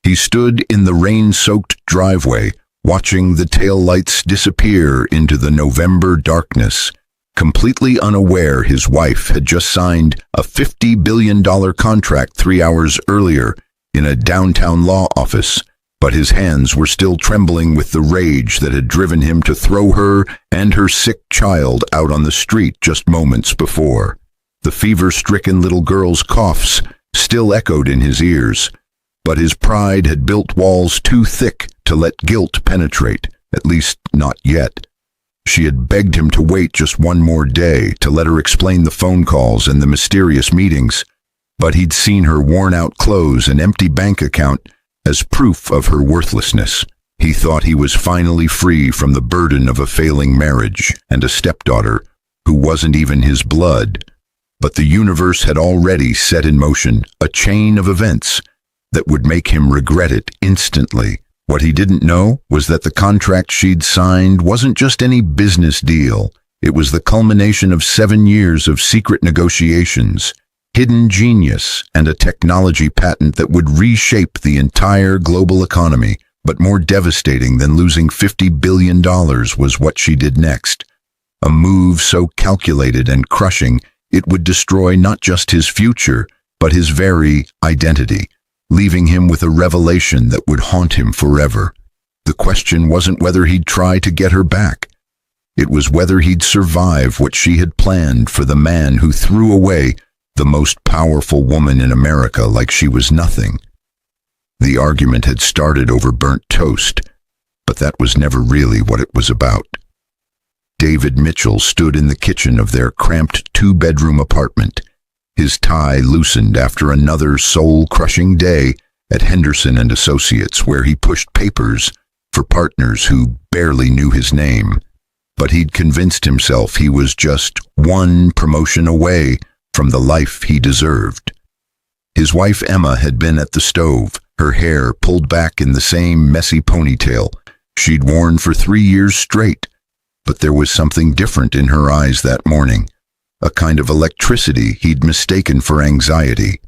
He stood in the rain-soaked driveway, watching the taillights disappear into the November darkness, completely unaware his wife had just signed a $50 billion contract 3 hours earlier in a downtown law office, but his hands were still trembling with the rage that had driven him to throw her and her sick child out on the street just moments before. The fever-stricken little girl's coughs still echoed in his ears, but his pride had built walls too thick to let guilt penetrate, at least not yet. She had begged him to wait just one more day, to let her explain the phone calls and the mysterious meetings, but he'd seen her worn-out clothes and empty bank account as proof of her worthlessness. He thought he was finally free from the burden of a failing marriage and a stepdaughter who wasn't even his blood, but the universe had already set in motion a chain of events that would make him regret it instantly. What he didn't know was that the contract she'd signed wasn't just any business deal. It was the culmination of 7 years of secret negotiations, hidden genius, and a technology patent that would reshape the entire global economy. But more devastating than losing $50 billion was what she did next. A move so calculated and crushing, it would destroy not just his future, but his very identity, leaving him with a revelation that would haunt him forever. The question wasn't whether he'd try to get her back. It was whether he'd survive what she had planned for the man who threw away the most powerful woman in America like she was nothing. The argument had started over burnt toast, but that was never really what it was about. David Mitchell stood in the kitchen of their cramped 2-bedroom apartment, his tie loosened after another soul-crushing day at Henderson and Associates, where he pushed papers for partners who barely knew his name. But he'd convinced himself he was just one promotion away from the life he deserved. His wife Emma had been at the stove, her hair pulled back in the same messy ponytail she'd worn for 3 years straight. But there was something different in her eyes that morning, a kind of electricity he'd mistaken for anxiety.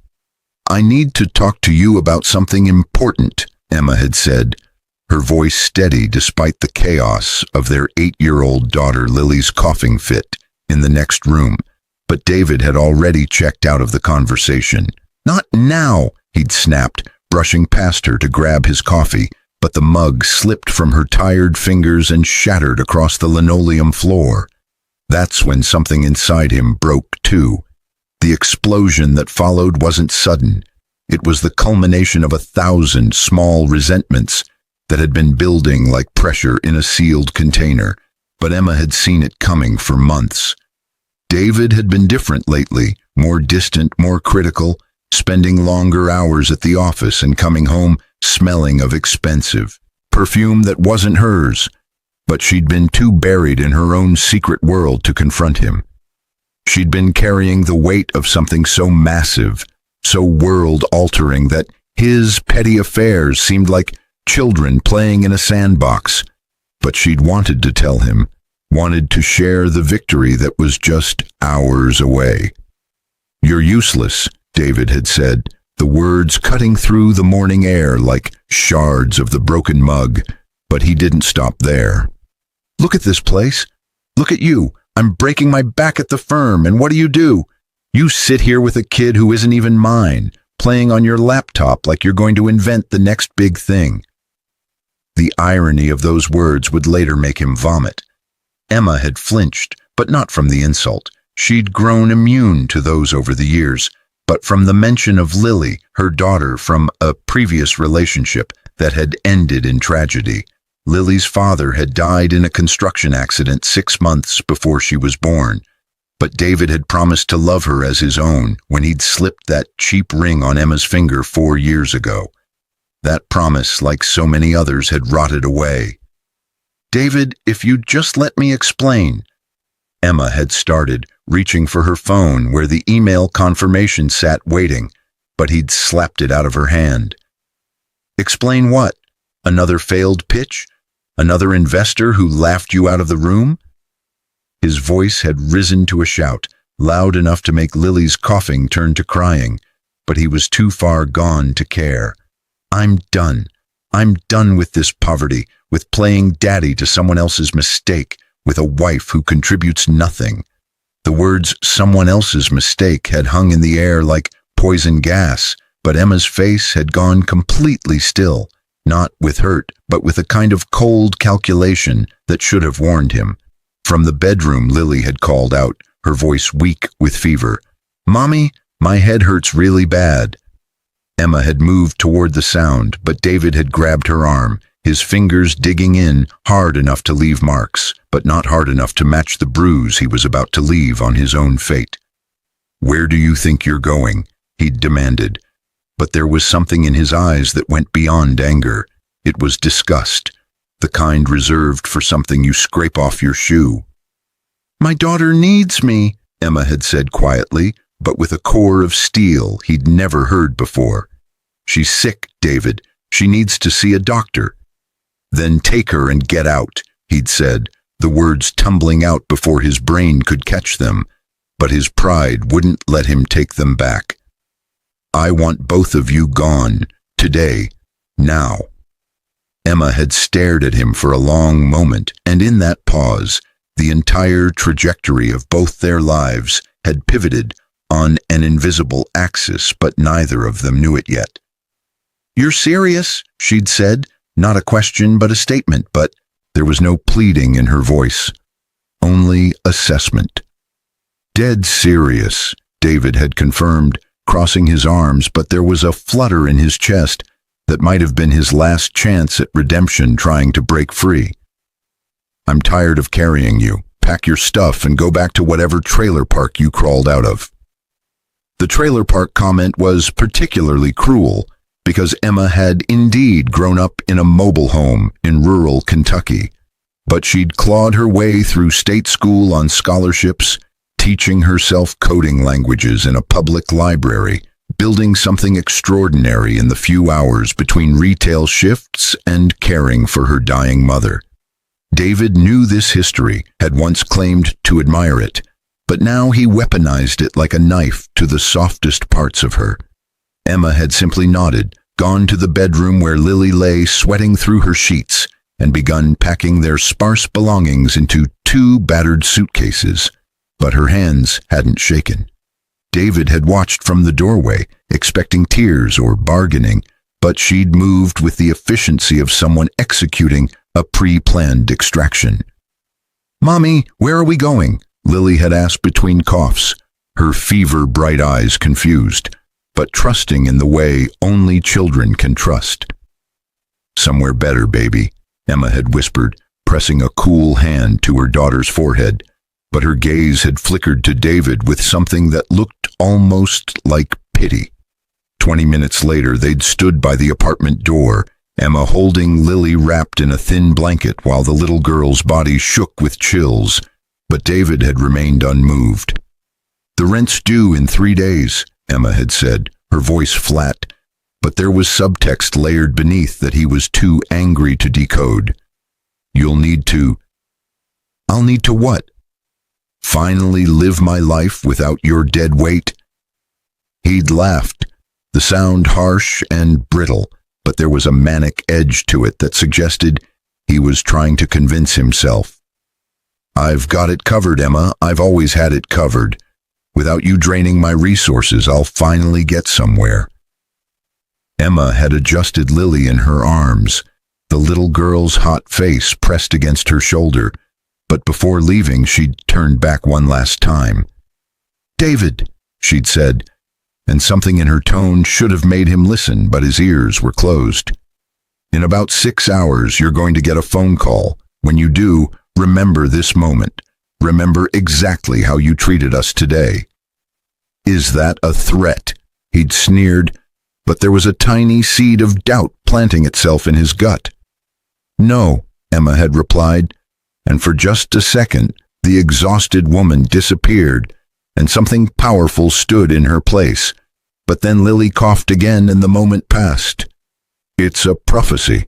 "I need to talk to you about something important," Emma had said, her voice steady despite the chaos of their 8-year-old daughter Lily's coughing fit in the next room. But David had already checked out of the conversation. "Not now," he'd snapped, brushing past her to grab his coffee, but the mug slipped from her tired fingers and shattered across the linoleum floor. That's when something inside him broke too. The explosion that followed wasn't sudden. It was the culmination of 1,000 small resentments that had been building like pressure in a sealed container, but Emma had seen it coming for months. David had been different lately, more distant, more critical, spending longer hours at the office and coming home smelling of expensive perfume that wasn't hers, but she'd been too buried in her own secret world to confront him. She'd been carrying the weight of something so massive, so world-altering that his petty affairs seemed like children playing in a sandbox. But she'd wanted to tell him, wanted to share the victory that was just hours away. "You're useless," David had said, the words cutting through the morning air like shards of the broken mug, but he didn't stop there. "Look at this place. Look at you. I'm breaking my back at the firm, and what do? You sit here with a kid who isn't even mine, playing on your laptop like you're going to invent the next big thing." The irony of those words would later make him vomit. Emma had flinched, but not from the insult. She'd grown immune to those over the years, but from the mention of Lily, her daughter from a previous relationship that had ended in tragedy. Lily's father had died in a construction accident 6 months before she was born, but David had promised to love her as his own when he'd slipped that cheap ring on Emma's finger 4 years ago. That promise, like so many others, had rotted away. "David, if you'd just let me explain," Emma had started, reaching for her phone where the email confirmation sat waiting, but he'd slapped it out of her hand. "Explain what? Another failed pitch? Another investor who laughed you out of the room?" His voice had risen to a shout, loud enough to make Lily's coughing turn to crying, but he was too far gone to care. I'm done. I'm done with this poverty, with playing daddy to someone else's mistake, with a wife who contributes nothing. The words someone else's mistake had hung in the air like poison gas, but Emma's face had gone completely still, not with hurt, but with a kind of cold calculation that should have warned him. From the bedroom, Lily had called out, her voice weak with fever. "Mommy, my head hurts really bad." Emma had moved toward the sound, but David had grabbed her arm, his fingers digging in hard enough to leave marks, but not hard enough to match the bruise he was about to leave on his own fate. "Where do you think you're going?" he'd demanded. But there was something in his eyes that went beyond anger. It was disgust, the kind reserved for something you scrape off your shoe. "My daughter needs me," Emma had said quietly, but with a core of steel he'd never heard before. "She's sick, David. She needs to see a doctor." "Then take her and get out," he'd said, the words tumbling out before his brain could catch them, but his pride wouldn't let him take them back. "I want both of you gone, today, now." Emma had stared at him for a long moment, and in that pause, the entire trajectory of both their lives had pivoted on an invisible axis, but neither of them knew it yet. "You're serious?" she'd said, not a question but a statement, but there was no pleading in her voice, only assessment. "Dead serious," David had confirmed, crossing his arms, but there was a flutter in his chest that might have been his last chance at redemption trying to break free. "I'm tired of carrying you. Pack your stuff and go back to whatever trailer park you crawled out of." The trailer park comment was particularly cruel because Emma had indeed grown up in a mobile home in rural Kentucky, but she'd clawed her way through state school on scholarships, teaching herself coding languages in a public library, building something extraordinary in the few hours between retail shifts and caring for her dying mother. David knew this history, had once claimed to admire it, but now he weaponized it like a knife to the softest parts of her. Emma had simply nodded, gone to the bedroom where Lily lay sweating through her sheets, and begun packing their sparse belongings into 2 battered suitcases. But her hands hadn't shaken. David had watched from the doorway, expecting tears or bargaining, but she'd moved with the efficiency of someone executing a pre-planned extraction. "Mommy, where are we going?" Lily had asked between coughs, her fever-bright eyes confused, but trusting in the way only children can trust. "Somewhere better, baby," Emma had whispered, pressing a cool hand to her daughter's forehead, but her gaze had flickered to David with something that looked almost like pity. 20 minutes later, they'd stood by the apartment door, Emma holding Lily wrapped in a thin blanket while the little girl's body shook with chills, but David had remained unmoved. "The rent's due in 3 days," Emma had said, her voice flat, but there was subtext layered beneath that he was too angry to decode. "You'll need to..." "I'll need to what?" "Finally live my life without your dead weight." He'd laughed, the sound harsh and brittle, but there was a manic edge to it that suggested he was trying to convince himself. "I've got it covered, Emma. I've always had it covered. Without you draining my resources, I'll finally get somewhere." Emma had adjusted Lily in her arms, the little girl's hot face pressed against her shoulder, but before leaving she'd turned back one last time. "David," she'd said, and something in her tone should have made him listen, but his ears were closed. "In about 6 hours, you're going to get a phone call. When you do, remember this moment. Remember exactly how you treated us today." "Is that a threat?" He'd sneered, but there was a tiny seed of doubt planting itself in his gut. "No," Emma had replied, and for just a second, the exhausted woman disappeared, and something powerful stood in her place. But then Lily coughed again, and the moment passed. "It's a prophecy."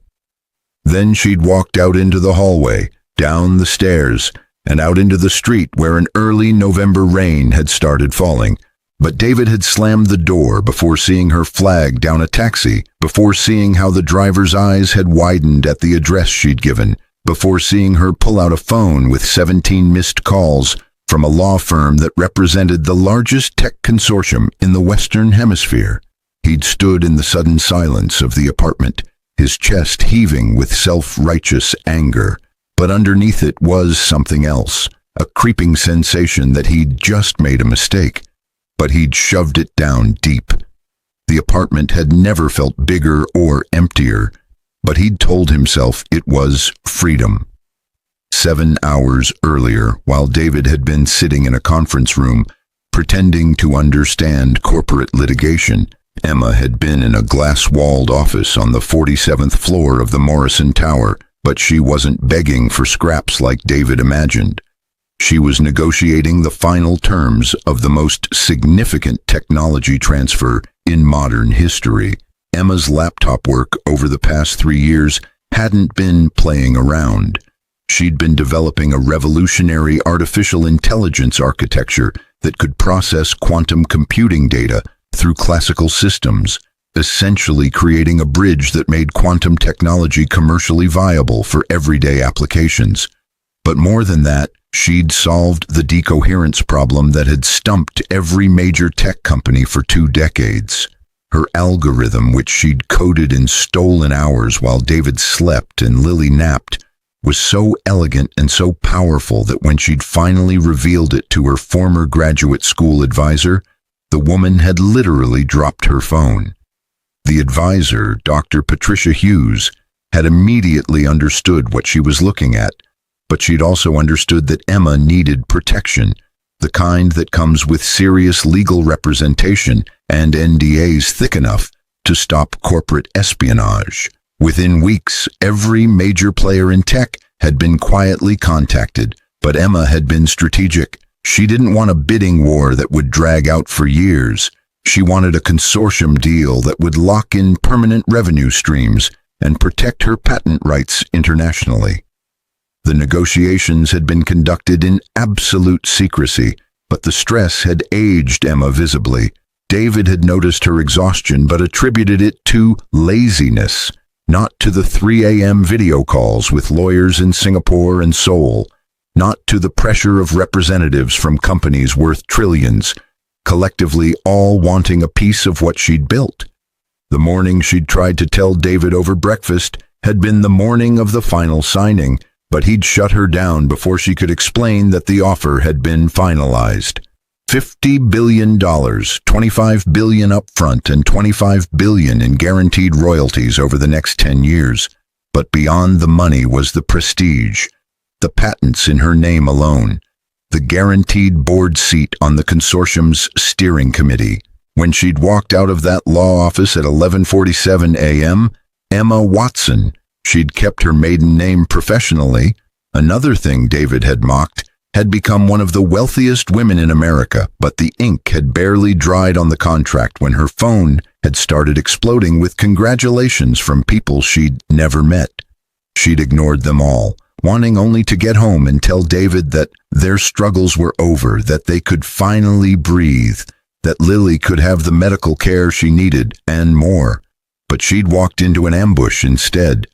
Then she'd walked out into the hallway, down the stairs, and out into the street where an early November rain had started falling, But David had slammed the door before seeing her flag down a taxi, before seeing how the driver's eyes had widened at the address she'd given, before seeing her pull out a phone with 17 missed calls from a law firm that represented the largest tech consortium in the Western Hemisphere. He'd stood in the sudden silence of the apartment, his chest heaving with self-righteous anger. But underneath it was something else, a creeping sensation that he'd just made a mistake. But he'd shoved it down deep. The apartment had never felt bigger or emptier, but he'd told himself it was freedom. 7 hours earlier, while David had been sitting in a conference room, pretending to understand corporate litigation, Emma had been in a glass-walled office on the 47th floor of the Morrison Tower, but she wasn't begging for scraps like David imagined. She was negotiating the final terms of the most significant technology transfer in modern history. Emma's laptop work over the past 3 years hadn't been playing around. She'd been developing a revolutionary artificial intelligence architecture that could process quantum computing data through classical systems, essentially creating a bridge that made quantum technology commercially viable for everyday applications. But more than that, she'd solved the decoherence problem that had stumped every major tech company for 2 decades. Her algorithm, which she'd coded in stolen hours while David slept and Lily napped, was so elegant and so powerful that when she'd finally revealed it to her former graduate school advisor, the woman had literally dropped her phone. The advisor, Dr. Patricia Hughes, had immediately understood what she was looking at, but she'd also understood that Emma needed protection, the kind that comes with serious legal representation and NDAs thick enough to stop corporate espionage. Within weeks, every major player in tech had been quietly contacted, but Emma had been strategic. She didn't want a bidding war that would drag out for years. She wanted a consortium deal that would lock in permanent revenue streams and protect her patent rights internationally. The negotiations had been conducted in absolute secrecy, but the stress had aged Emma visibly. David had noticed her exhaustion but attributed it to laziness, not to the 3 a.m. video calls with lawyers in Singapore and Seoul, not to the pressure of representatives from companies worth trillions, collectively all wanting a piece of what she'd built. The morning she'd tried to tell David over breakfast had been the morning of the final signing, but he'd shut her down before she could explain that the offer had been finalized. $50 billion, $25 billion upfront and $25 billion in guaranteed royalties over the next 10 years. But beyond the money was the prestige, the patents in her name alone, the guaranteed board seat on the consortium's steering committee. When she'd walked out of that law office at 11:47 a.m., Emma Watson, she'd kept her maiden name professionally, another thing David had mocked, had become one of the wealthiest women in America, but the ink had barely dried on the contract when her phone had started exploding with congratulations from people she'd never met. She'd ignored them all, wanting only to get home and tell David that their struggles were over, that they could finally breathe, that Lily could have the medical care she needed, and more. But she'd walked into an ambush instead.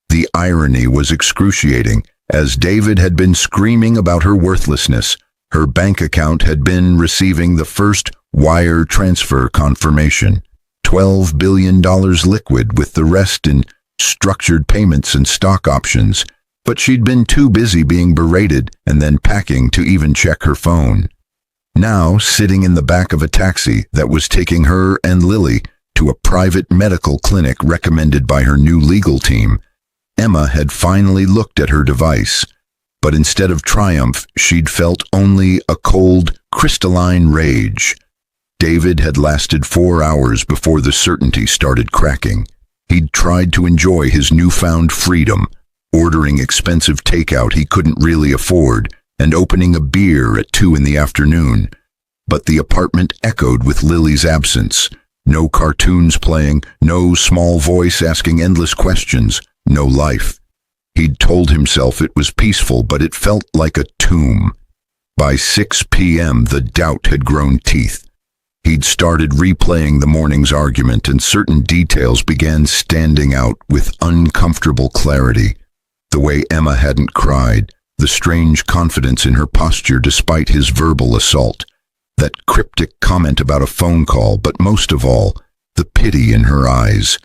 The irony was excruciating. As David had been screaming about her worthlessness, her bank account had been receiving the first wire transfer confirmation. $12 billion liquid, with the rest in structured payments and stock options. But she'd been too busy being berated and then packing to even check her phone. Now, sitting in the back of a taxi that was taking her and Lily to a private medical clinic recommended by her new legal team, Emma had finally looked at her device, but instead of triumph, she'd felt only a cold, crystalline rage. David had lasted 4 hours before the certainty started cracking. He'd tried to enjoy his newfound freedom, ordering expensive takeout he couldn't really afford, and opening a beer at 2 in the afternoon. But the apartment echoed with Lily's absence. No cartoons playing, no small voice asking endless questions. No life. He'd told himself it was peaceful, but it felt like a tomb. By 6 p.m., the doubt had grown teeth. He'd started replaying the morning's argument, and certain details began standing out with uncomfortable clarity. The way Emma hadn't cried, the strange confidence in her posture despite his verbal assault, that cryptic comment about a phone call, but most of all, the pity in her eyes.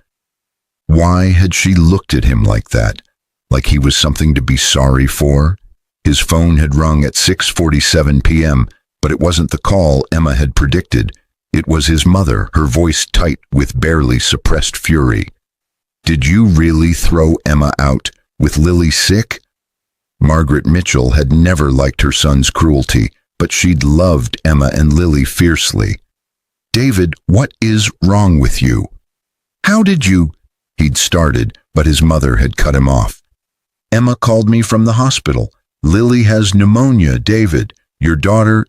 Why had she looked at him like that? Like he was something to be sorry for? His phone had rung at 6:47 p.m., but it wasn't the call Emma had predicted. It was his mother, her voice tight with barely suppressed fury. "Did you really throw Emma out, with Lily sick?" Margaret Mitchell had never liked her son's cruelty, but she'd loved Emma and Lily fiercely. "David, what is wrong with you?" "How did you—" he'd started, but his mother had cut him off. "Emma called me from the hospital. Lily has pneumonia, David. Your daughter—"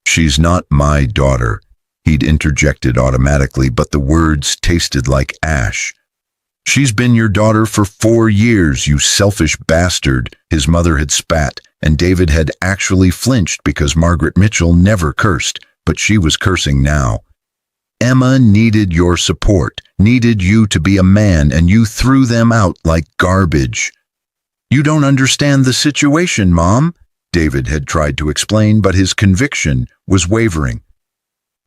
"She's not my daughter," he'd interjected automatically, but the words tasted like ash. "She's been your daughter for 4 years, you selfish bastard," his mother had spat, and David had actually flinched because Margaret Mitchell never cursed, but she was cursing now. "Emma needed your support, needed you to be a man, and you threw them out like garbage." "You don't understand the situation, Mom," David had tried to explain, but his conviction was wavering.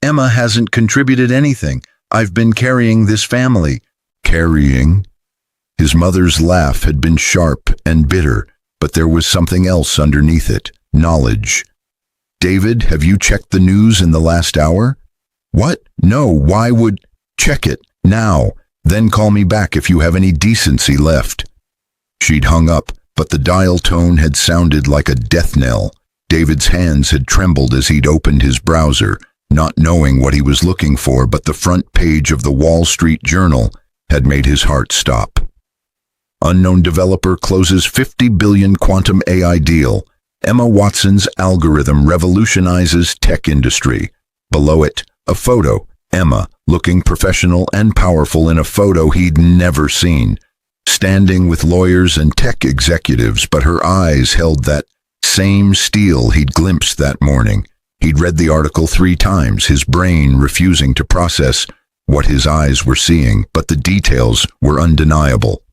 "Emma hasn't contributed anything. I've been carrying this family." "Carrying?" His mother's laugh had been sharp and bitter, but there was something else underneath it, knowledge. "David, have you checked the news in the last hour?" "What? No, why would—" "Check it, now. Then call me back if you have any decency left." She'd hung up, but the dial tone had sounded like a death knell. David's hands had trembled as he'd opened his browser, not knowing what he was looking for, but the front page of the Wall Street Journal had made his heart stop. "Unknown developer closes $50 billion quantum AI deal. Emma Watson's algorithm revolutionizes tech industry." Below it, a photo, Emma, looking professional and powerful in a photo he'd never seen, standing with lawyers and tech executives, but her eyes held that same steel he'd glimpsed that morning. He'd read the article 3 times, his brain refusing to process what his eyes were seeing, but the details were undeniable.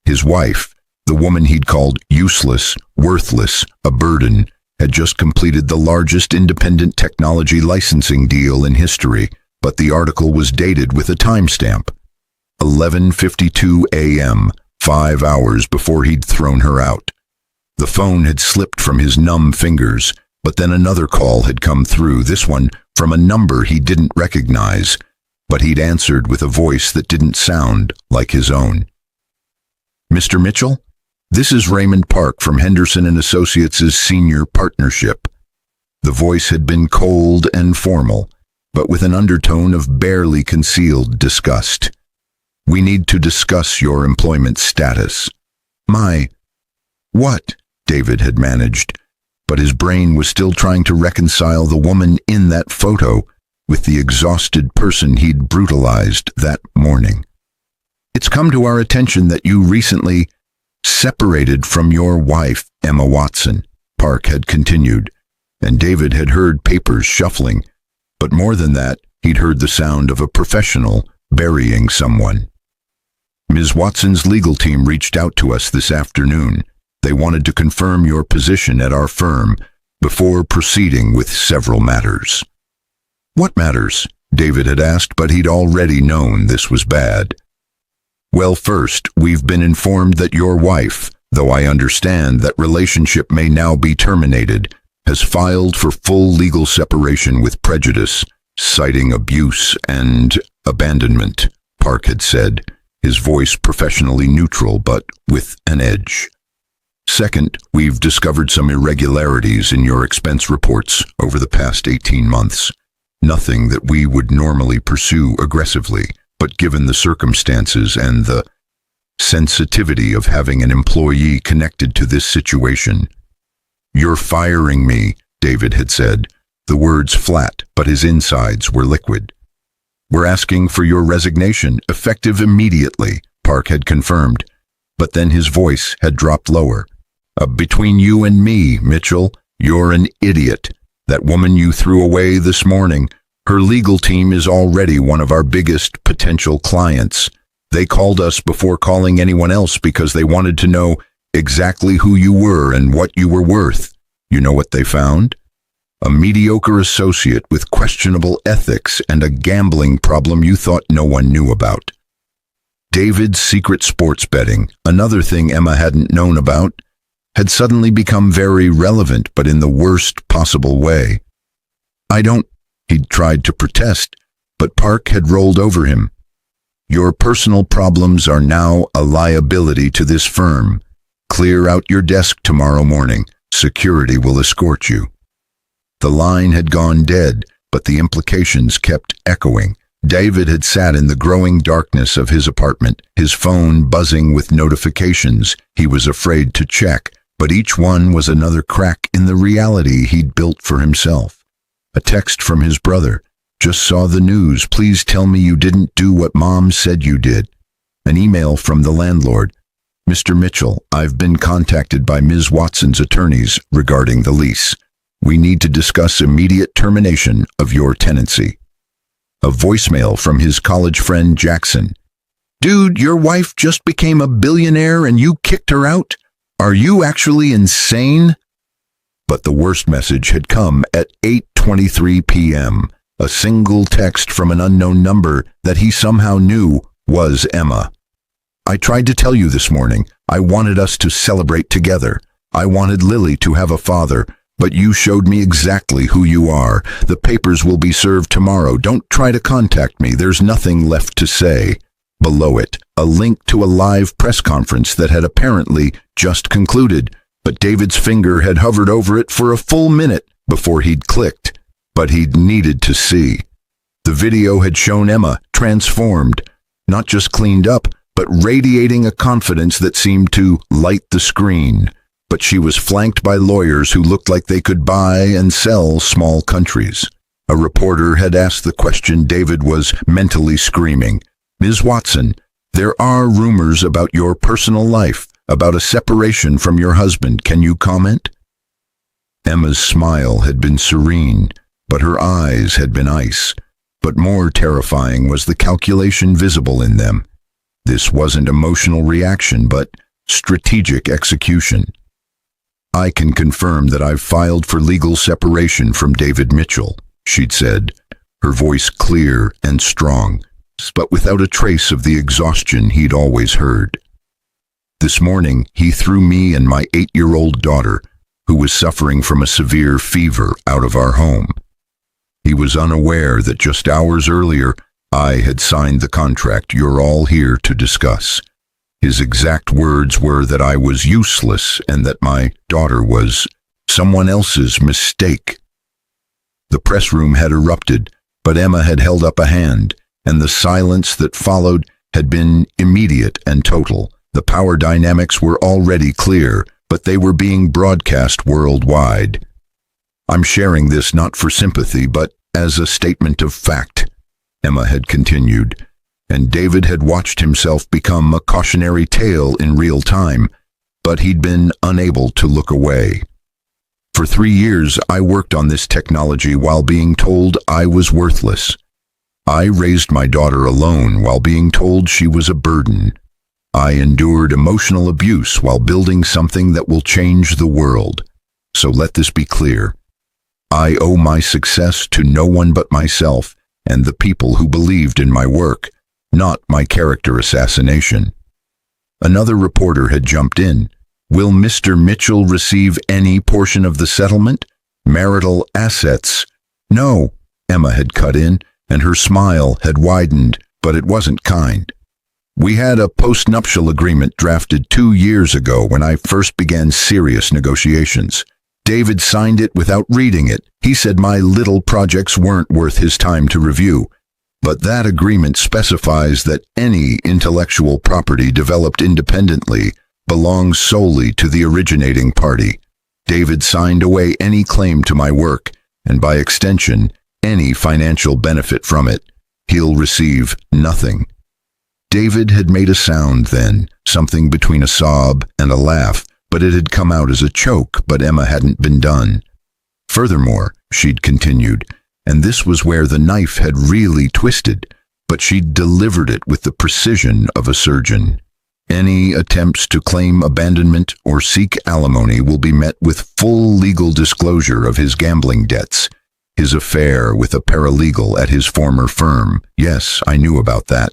His wife, the woman he'd called useless, worthless, a burden, had just completed the largest independent technology licensing deal in history, but the article was dated with a timestamp. 11:52 a.m., 5 hours before he'd thrown her out. The phone had slipped from his numb fingers, but then another call had come through, this one from a number he didn't recognize, but he'd answered with a voice that didn't sound like his own. "Mr. Mitchell? This is Raymond Park from Henderson & Associates' senior partnership." The voice had been cold and formal, but with an undertone of barely concealed disgust. "We need to discuss your employment status." "My—" "What?" David had managed, but his brain was still trying to reconcile the woman in that photo with the exhausted person he'd brutalized that morning. "It's come to our attention that you recently separated from your wife, Emma Watson," Park had continued, and David had heard papers shuffling, but more than that, he'd heard the sound of a professional burying someone. "Ms. Watson's legal team reached out to us this afternoon. They wanted to confirm your position at our firm before proceeding with several matters." "What matters?" David had asked, but he'd already known this was bad. "Well, first, we've been informed that your wife, though I understand that relationship may now be terminated, has filed for full legal separation with prejudice, citing abuse and abandonment," Park had said, his voice professionally neutral but with an edge. "Second, we've discovered some irregularities in your expense reports over the past 18 months. Nothing that we would normally pursue aggressively, but given the circumstances and the sensitivity of having an employee connected to this situation." "You're firing me," David had said, the words flat, but his insides were liquid. "We're asking for your resignation, effective immediately," Park had confirmed, but then his voice had dropped lower. Between you and me, Mitchell, you're an idiot. That woman you threw away this morning, Her legal team is already one of our biggest potential clients. They called us before calling anyone else because they wanted to know exactly who you were and what you were worth. You know what they found? A mediocre associate with questionable ethics and a gambling problem you thought no one knew about. David's secret sports betting, another thing Emma hadn't known about, had suddenly become very relevant, but in the worst possible way. He'd tried to protest, but Park had rolled over him. Your personal problems are now a liability to this firm. Clear out your desk tomorrow morning. Security will escort you. The line had gone dead, but the implications kept echoing. David had sat in the growing darkness of his apartment, his phone buzzing with notifications he was afraid to check, but each one was another crack in the reality he'd built for himself. A text from his brother. Just saw the news. Please tell me you didn't do what Mom said you did. An email from the landlord. Mr. Mitchell, I've been contacted by Ms. Watson's attorneys regarding the lease. We need to discuss immediate termination of your tenancy. A voicemail from his college friend Jackson. Dude, your wife just became a billionaire and you kicked her out? Are you actually insane? But the worst message had come at 8:23 p.m., a single text from an unknown number that he somehow knew was Emma. I tried to tell you this morning. I wanted us to celebrate together. I wanted Lily to have a father, but you showed me exactly who you are. The papers will be served tomorrow. Don't try to contact me. There's nothing left to say. Below it, a link to a live press conference that had apparently just concluded, but David's finger had hovered over it for a full minute before he'd clicked. But he'd needed to see. The video had shown Emma transformed, not just cleaned up, but radiating a confidence that seemed to light the screen. But she was flanked by lawyers who looked like they could buy and sell small countries. A reporter had asked the question David was mentally screaming. Ms. Watson, there are rumors about your personal life, about a separation from your husband. Can you comment? Emma's smile had been serene, but her eyes had been ice. But more terrifying was the calculation visible in them. This wasn't emotional reaction, but strategic execution. I can confirm that I've filed for legal separation from David Mitchell, she'd said, her voice clear and strong, but without a trace of the exhaustion he'd always heard. This morning, he threw me and my 8-year-old daughter, who was suffering from a severe fever, out of our home. He was unaware that just hours earlier, I had signed the contract you're all here to discuss. His exact words were that I was useless and that my daughter was someone else's mistake. The press room had erupted, but Emma had held up a hand, and the silence that followed had been immediate and total. The power dynamics were already clear, but they were being broadcast worldwide. I'm sharing this not for sympathy, but as a statement of fact, Emma had continued, and David had watched himself become a cautionary tale in real time, but he'd been unable to look away. For 3 years, I worked on this technology while being told I was worthless. I raised my daughter alone while being told she was a burden. I endured emotional abuse while building something that will change the world. So let this be clear. I owe my success to no one but myself and the people who believed in my work, not my character assassination. Another reporter had jumped in. Will Mr. Mitchell receive any portion of the settlement? Marital assets? No, Emma had cut in, and her smile had widened, but it wasn't kind. We had a post-nuptial agreement drafted 2 years ago when I first began serious negotiations. David signed it without reading it. He said my little projects weren't worth his time to review. But that agreement specifies that any intellectual property developed independently belongs solely to the originating party. David signed away any claim to my work, and by extension, any financial benefit from it. He'll receive nothing. David had made a sound then, something between a sob and a laugh, but it had come out as a choke, but Emma hadn't been done. Furthermore, she'd continued, And this was where the knife had really twisted, but she'd delivered it with the precision of a surgeon. Any attempts to claim abandonment or seek alimony will be met with full legal disclosure of his gambling debts, his affair with a paralegal at his former firm. Yes, I knew about that.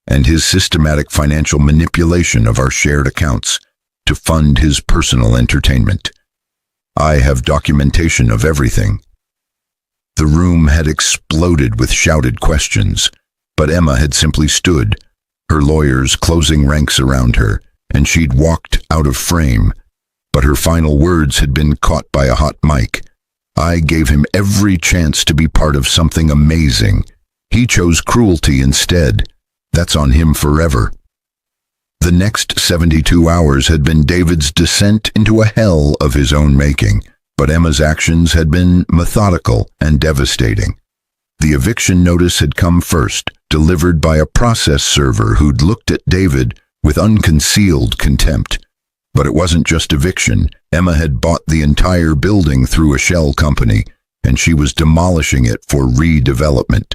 And his systematic financial manipulation of our shared accounts to fund his personal entertainment. I have documentation of everything. The room had exploded with shouted questions, but Emma had simply stood, her lawyers closing ranks around her, and she'd walked out of frame. But her final words had been caught by a hot mic. I gave him every chance to be part of something amazing. He chose cruelty instead. That's on him forever. The next 72 hours had been David's descent into a hell of his own making, but Emma's actions had been methodical and devastating. The eviction notice had come first, delivered by a process server who'd looked at David with unconcealed contempt. But it wasn't just eviction. Emma had bought the entire building through a shell company, and she was demolishing it for redevelopment.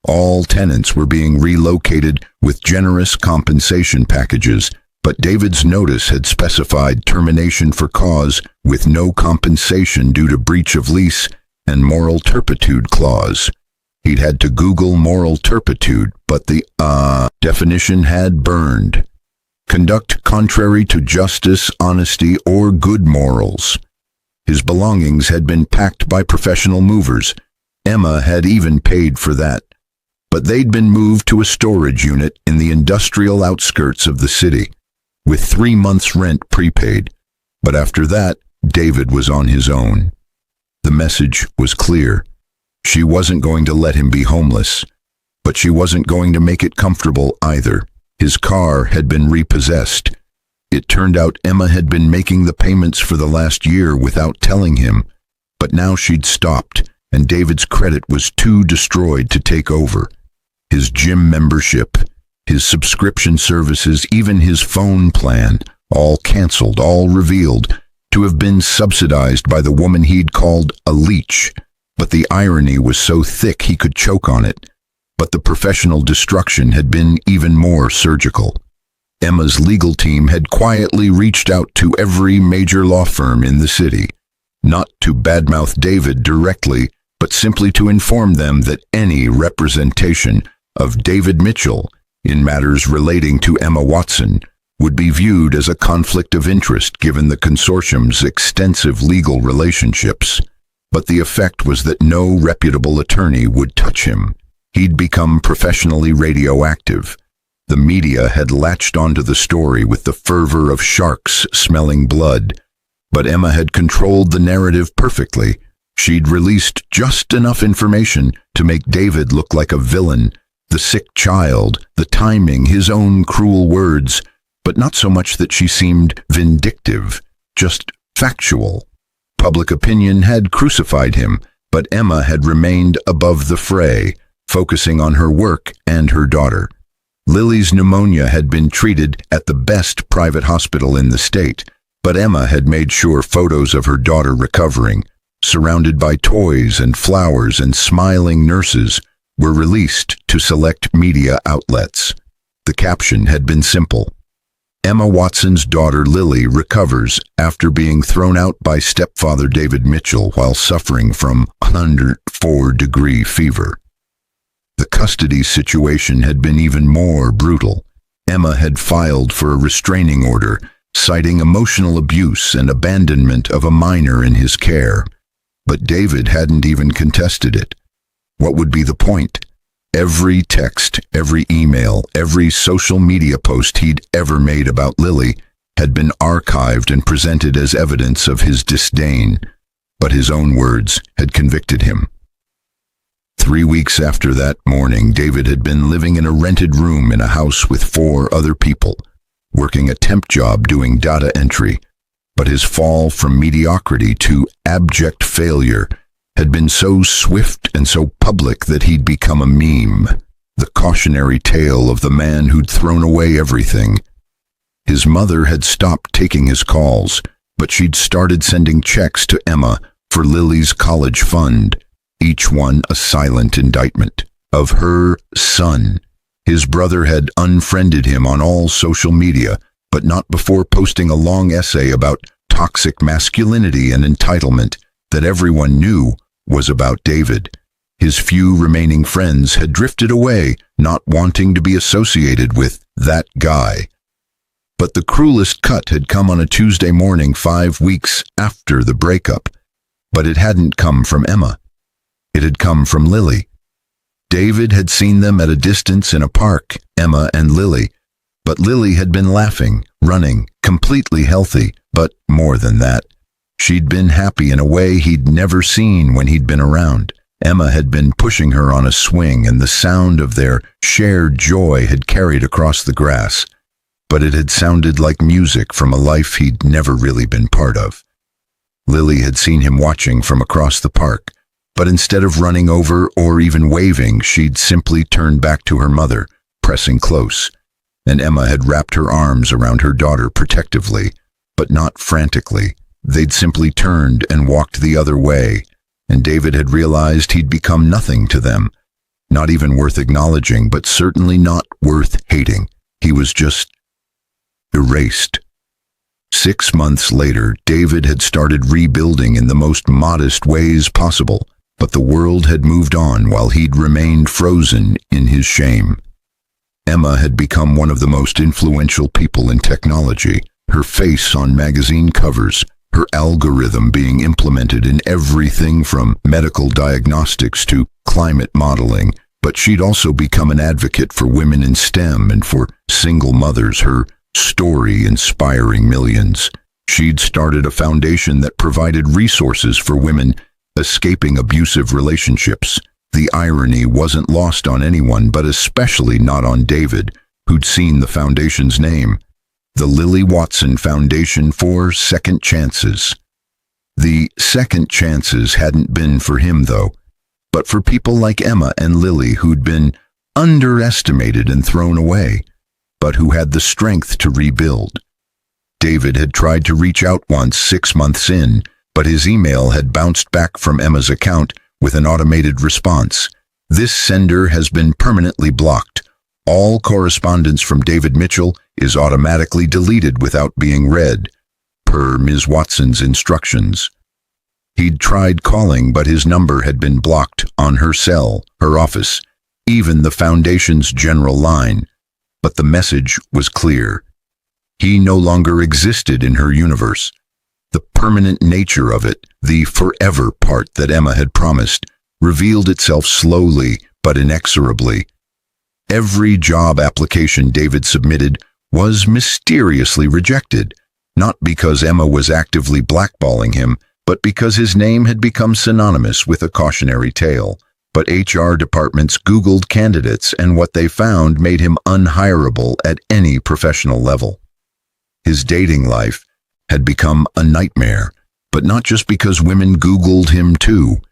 All tenants were being relocated with generous compensation packages, but David's notice had specified termination for cause with no compensation due to breach of lease and moral turpitude clause. He'd had to Google moral turpitude, but the definition had burned. Conduct contrary to justice, honesty, or good morals. His belongings had been packed by professional movers. Emma had even paid for that. But they'd been moved to a storage unit in the industrial outskirts of the city, with 3 months' rent prepaid. But after that, David was on his own. The message was clear. She wasn't going to let him be homeless, but she wasn't going to make it comfortable either. His car had been repossessed. It turned out Emma had been making the payments for the last year without telling him, but now she'd stopped, and David's credit was too destroyed to take over. His gym membership, his subscription services, even his phone plan, all canceled, all revealed to have been subsidized by the woman he'd called a leech. But the irony was so thick he could choke on it. But the professional destruction had been even more surgical. Emma's legal team had quietly reached out to every major law firm in the city, not to badmouth David directly, but simply to inform them that any representation of David Mitchell in matters relating to Emma Watson would be viewed as a conflict of interest given the consortium's extensive legal relationships. But the effect was that no reputable attorney would touch him. He'd become professionally radioactive. The media had latched onto the story with the fervor of sharks smelling blood. But Emma had controlled the narrative perfectly. She'd released just enough information to make David look like a villain, the sick child, the timing, his own cruel words, but not so much that she seemed vindictive, just factual. Public opinion had crucified him, but Emma had remained above the fray, focusing on her work and her daughter. Lily's pneumonia had been treated at the best private hospital in the state, but Emma had made sure photos of her daughter recovering, surrounded by toys and flowers and smiling nurses, were released to select media outlets. The caption had been simple: Emma Watson's daughter Lily recovers after being thrown out by stepfather David Mitchell while suffering from 104-degree fever. The custody situation had been even more brutal. Emma had filed for a restraining order, citing emotional abuse and abandonment of a minor in his care. But David hadn't even contested it. What would be the point? Every text, every email, every social media post he'd ever made about Lily had been archived and presented as evidence of his disdain, but his own words had convicted him. 3 weeks after that morning, David had been living in a rented room in a house with 4 other people, working a temp job doing data entry, but his fall from mediocrity to abject failure had been so swift and so public that he'd become a meme, the cautionary tale of the man who'd thrown away everything. His mother had stopped taking his calls, but she'd started sending checks to Emma for Lily's college fund. each one a silent indictment of her son. His brother had unfriended him on all social media, but not before posting a long essay about toxic masculinity and entitlement that everyone knew was about David. His few remaining friends had drifted away, not wanting to be associated with that guy. But the cruelest cut had come on a Tuesday morning 5 weeks after the breakup. But it hadn't come from Emma. It had come from Lily. David had seen them at a distance in a park, Emma and Lily. But Lily had been laughing, running, completely healthy, but more than that. She'd been happy in a way he'd never seen when he'd been around. Emma had been pushing her on a swing, and the sound of their shared joy had carried across the grass. But it had sounded like music from a life he'd never really been part of. Lily had seen him watching from across the park, but instead of running over or even waving, she'd simply turned back to her mother, pressing close. And Emma had wrapped her arms around her daughter protectively, but not frantically. They'd simply turned and walked the other way, and David had realized he'd become nothing to them. Not even worth acknowledging, but certainly not worth hating. He was just erased. 6 months later, David had started rebuilding in the most modest ways possible, but the world had moved on while he'd remained frozen in his shame. Emma had become one of the most influential people in technology, her face on magazine covers, her algorithm being implemented in everything from medical diagnostics to climate modeling, but she'd also become an advocate for women in STEM and for single mothers, her story inspiring millions. She'd started a foundation that provided resources for women escaping abusive relationships. The irony wasn't lost on anyone, but especially not on David, who'd seen the foundation's name, the Lily Watson Foundation for Second Chances. The second chances hadn't been for him, though, but for people like Emma and Lily who'd been underestimated and thrown away, but who had the strength to rebuild. David had tried to reach out once 6 months in, but his email had bounced back from Emma's account with an automated response. This sender has been permanently blocked. All correspondence from David Mitchell is automatically deleted without being read, per Ms. Watson's instructions. He'd tried calling, but his number had been blocked on her cell, her office, even the foundation's general line. But the message was clear. He no longer existed in her universe. The permanent nature of it, the forever part that Emma had promised, revealed itself slowly but inexorably. Every job application David submitted was mysteriously rejected, not because Emma was actively blackballing him, but because his name had become synonymous with a cautionary tale. But HR departments Googled candidates, and what they found made him unhireable at any professional level. His dating life had become a nightmare, but not just because women Googled him too.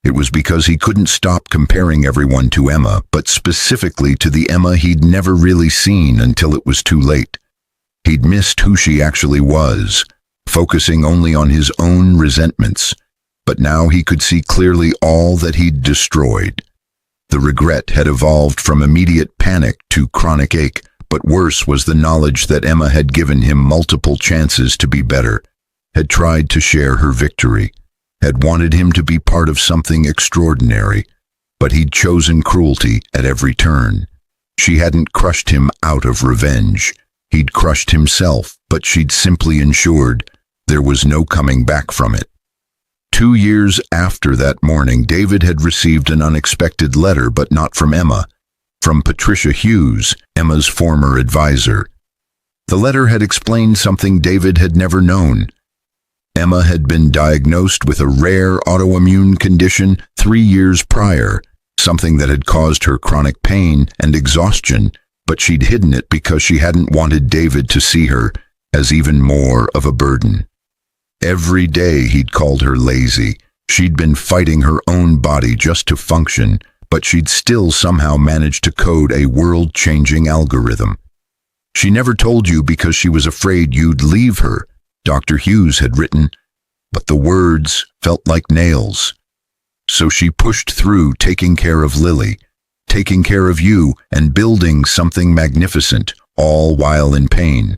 It was because he couldn't stop comparing everyone to Emma, but specifically to the Emma he'd never really seen until it was too late. He'd missed who she actually was, focusing only on his own resentments. But now he could see clearly all that he'd destroyed. The regret had evolved from immediate panic to chronic ache, but worse was the knowledge that Emma had given him multiple chances to be better, had tried to share her victory, had wanted him to be part of something extraordinary, but he'd chosen cruelty at every turn. She hadn't crushed him out of revenge. He'd crushed himself, but she'd simply ensured there was no coming back from it. 2 years after that morning, David had received an unexpected letter, but not from Emma, from Patricia Hughes, Emma's former advisor. The letter had explained something David had never known. Emma had been diagnosed with a rare autoimmune condition 3 years prior, something that had caused her chronic pain and exhaustion, but she'd hidden it because she hadn't wanted David to see her as even more of a burden. Every day he'd called her lazy. She'd been fighting her own body just to function, but she'd still somehow managed to code a world-changing algorithm. She never told you because she was afraid you'd leave her, Dr. Hughes had written, but the words felt like nails. So she pushed through, taking care of Lily, taking care of you, and building something magnificent, all while in pain.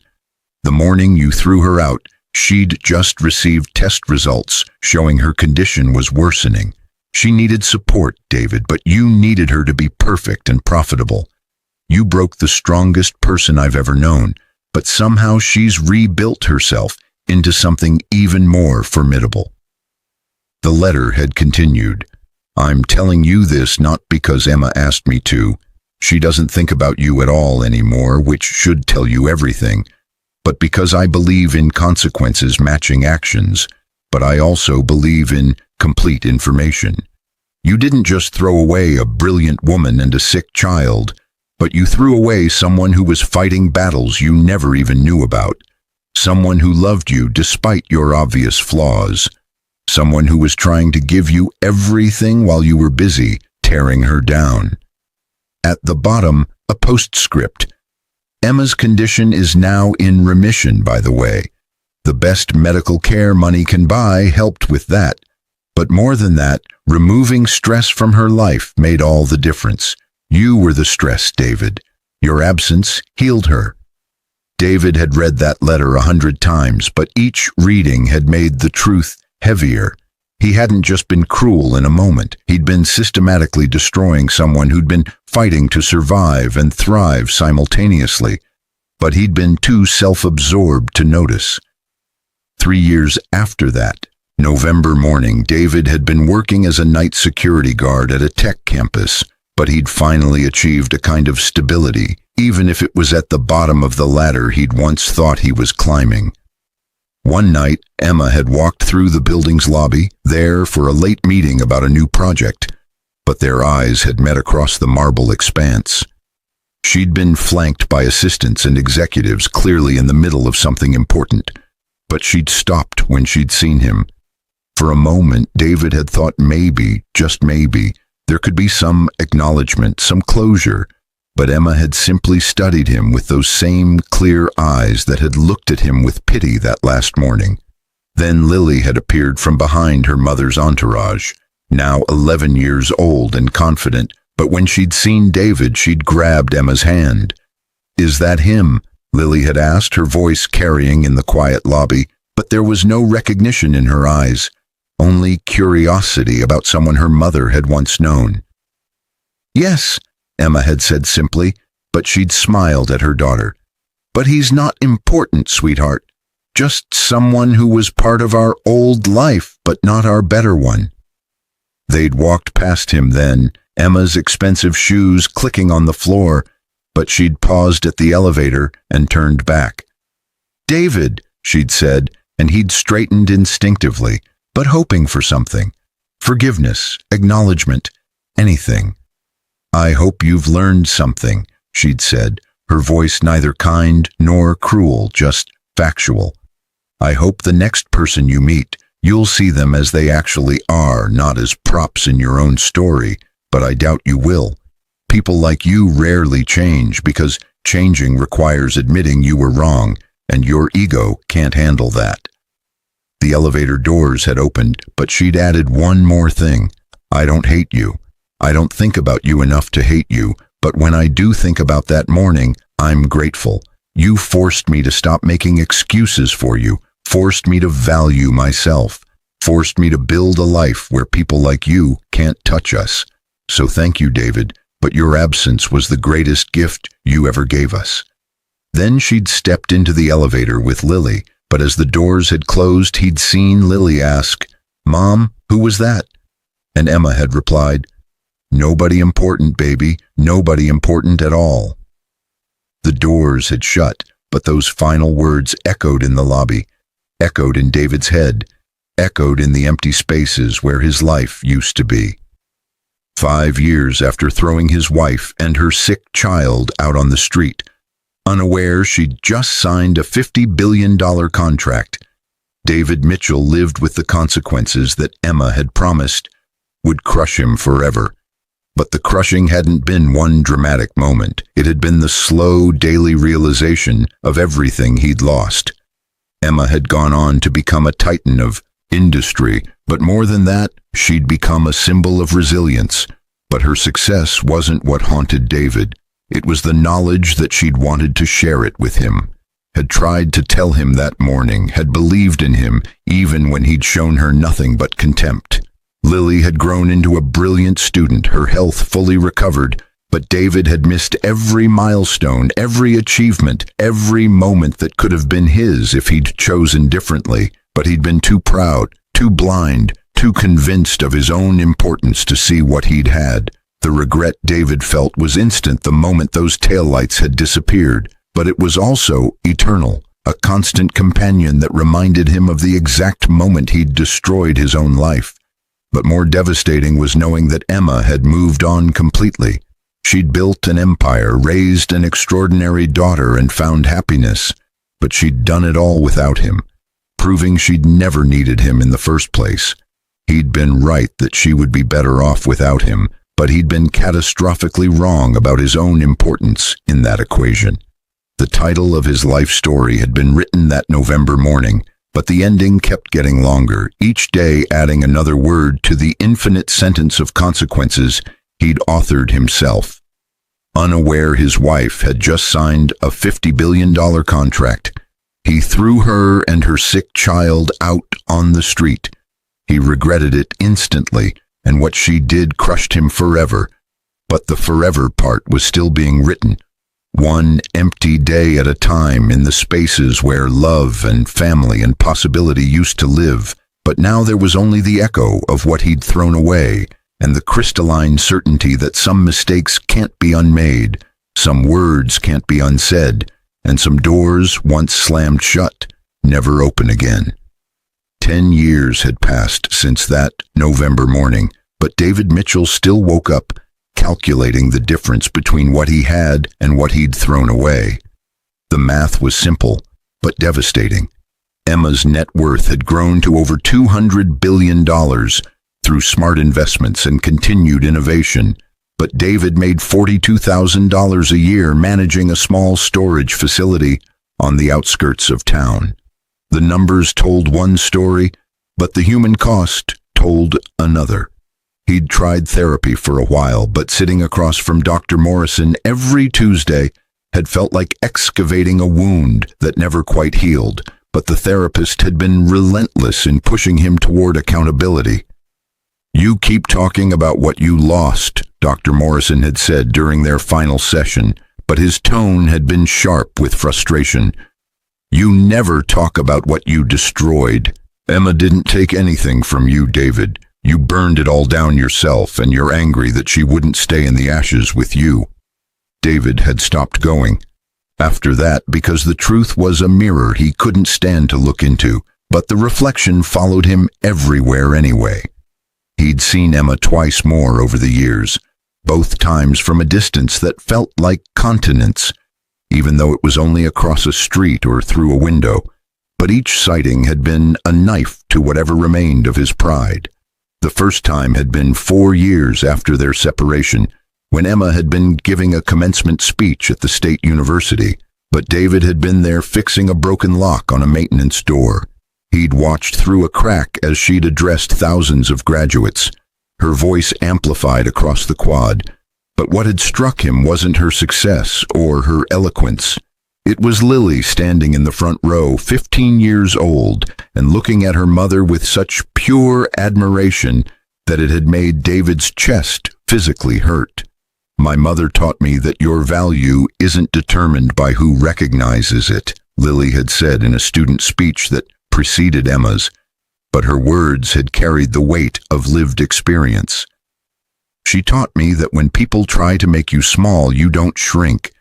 The morning you threw her out, she'd just received test results showing her condition was worsening. She needed support, David, but you needed her to be perfect and profitable. You broke the strongest person I've ever known, but somehow she's rebuilt herself into something even more formidable. The letter had continued. I'm telling you this not because Emma asked me to. She doesn't think about you at all anymore, which should tell you everything, but because I believe in consequences matching actions, but I also believe in complete information. You didn't just throw away a brilliant woman and a sick child, but you threw away someone who was fighting battles you never even knew about, someone who loved you despite your obvious flaws, someone who was trying to give you everything while you were busy tearing her down. At the bottom, a postscript. Emma's condition is now in remission, by the way. The best medical care money can buy helped with that. But more than that, removing stress from her life made all the difference. You were the stress, David. Your absence healed her. David had read that letter 100 times, but each reading had made the truth heavier. He hadn't just been cruel in a moment. He'd been systematically destroying someone who'd been fighting to survive and thrive simultaneously. But he'd been too self-absorbed to notice. 3 years after that, November morning, David had been working as a night security guard at a tech campus, but he'd finally achieved a kind of stability, even if it was at the bottom of the ladder he'd once thought he was climbing. One night, Emma had walked through the building's lobby, there for a late meeting about a new project, but their eyes had met across the marble expanse. She'd been flanked by assistants and executives clearly in the middle of something important, but she'd stopped when she'd seen him. For a moment, David had thought maybe, just maybe, there could be some acknowledgement, some closure, but Emma had simply studied him with those same clear eyes that had looked at him with pity that last morning. Then Lily had appeared from behind her mother's entourage, now 11 years old and confident, but when she'd seen David, she'd grabbed Emma's hand. "Is that him?" Lily had asked, her voice carrying in the quiet lobby, but there was no recognition in her eyes, only curiosity about someone her mother had once known. "Yes," Emma had said simply, but she'd smiled at her daughter. "But he's not important, sweetheart. Just someone who was part of our old life, but not our better one." They'd walked past him then, Emma's expensive shoes clicking on the floor, but she'd paused at the elevator and turned back. "David," she'd said, and he'd straightened instinctively, but hoping for something. Forgiveness, acknowledgement, anything. "I hope you've learned something," she'd said, her voice neither kind nor cruel, just factual. "I hope the next person you meet, you'll see them as they actually are, not as props in your own story, but I doubt you will. People like you rarely change because changing requires admitting you were wrong, and your ego can't handle that." The elevator doors had opened, but she'd added one more thing. "I don't hate you. I don't think about you enough to hate you, but when I do think about that morning, I'm grateful. You forced me to stop making excuses for you, forced me to value myself, forced me to build a life where people like you can't touch us. So thank you, David, but your absence was the greatest gift you ever gave us." Then she'd stepped into the elevator with Lily, but as the doors had closed, he'd seen Lily ask, "Mom, who was that?" And Emma had replied, "Nobody important, baby, nobody important at all." The doors had shut, but those final words echoed in the lobby, echoed in David's head, echoed in the empty spaces where his life used to be. 5 years after throwing his wife and her sick child out on the street, unaware she'd just signed a $50 billion contract, David Mitchell lived with the consequences that Emma had promised would crush him forever. But the crushing hadn't been one dramatic moment. It had been the slow daily realization of everything he'd lost. Emma had gone on to become a titan of industry, but more than that, she'd become a symbol of resilience. But her success wasn't what haunted David. It was the knowledge that she'd wanted to share it with him, had tried to tell him that morning, had believed in him even when he'd shown her nothing but contempt. Lily had grown into a brilliant student, her health fully recovered, but David had missed every milestone, every achievement, every moment that could have been his if he'd chosen differently. But he'd been too proud, too blind, too convinced of his own importance to see what he'd had. The regret David felt was instant the moment those taillights had disappeared, but it was also eternal, a constant companion that reminded him of the exact moment he'd destroyed his own life. But more devastating was knowing that Emma had moved on completely. She'd built an empire, raised an extraordinary daughter, and found happiness, but she'd done it all without him, proving she'd never needed him in the first place. He'd been right that she would be better off without him, but he'd been catastrophically wrong about his own importance in that equation. The title of his life story had been written that November morning, but the ending kept getting longer, each day adding another word to the infinite sentence of consequences he'd authored himself. Unaware his wife had just signed a $50 billion contract, he threw her and her sick child out on the street. He regretted it instantly, and what she did crushed him forever. But the forever part was still being written, one empty day at a time in the spaces where love and family and possibility used to live. But now there was only the echo of what he'd thrown away, and the crystalline certainty that some mistakes can't be unmade, some words can't be unsaid, and some doors once slammed shut never open again. 10 years had passed since that November morning, but David Mitchell still woke up, calculating the difference between what he had and what he'd thrown away. The math was simple, but devastating. Emma's net worth had grown to over $200 billion through smart investments and continued innovation, but David made $42,000 a year managing a small storage facility on the outskirts of town. The numbers told one story, but the human cost told another. He'd tried therapy for a while, but sitting across from Dr. Morrison every Tuesday had felt like excavating a wound that never quite healed, but the therapist had been relentless in pushing him toward accountability. "You keep talking about what you lost," Dr. Morrison had said during their final session, but his tone had been sharp with frustration. "You never talk about what you destroyed. Emma didn't take anything from you, David. You burned it all down yourself, and you're angry that she wouldn't stay in the ashes with you." David had stopped going after that because the truth was a mirror he couldn't stand to look into, but the reflection followed him everywhere anyway. He'd seen Emma twice more over the years, both times from a distance that felt like continents, even though it was only across a street or through a window. But each sighting had been a knife to whatever remained of his pride. The first time had been 4 years after their separation, when Emma had been giving a commencement speech at the state university, but David had been there fixing a broken lock on a maintenance door. He'd watched through a crack as she'd addressed thousands of graduates, her voice amplified across the quad. But what had struck him wasn't her success or her eloquence. It was Lily standing in the front row, 15 years old, and looking at her mother with such pure admiration that it had made David's chest physically hurt. "My mother taught me that your value isn't determined by who recognizes it," Lily had said in a student speech that preceded Emma's, but her words had carried the weight of lived experience. "She taught me that when people try to make you small, you don't shrink.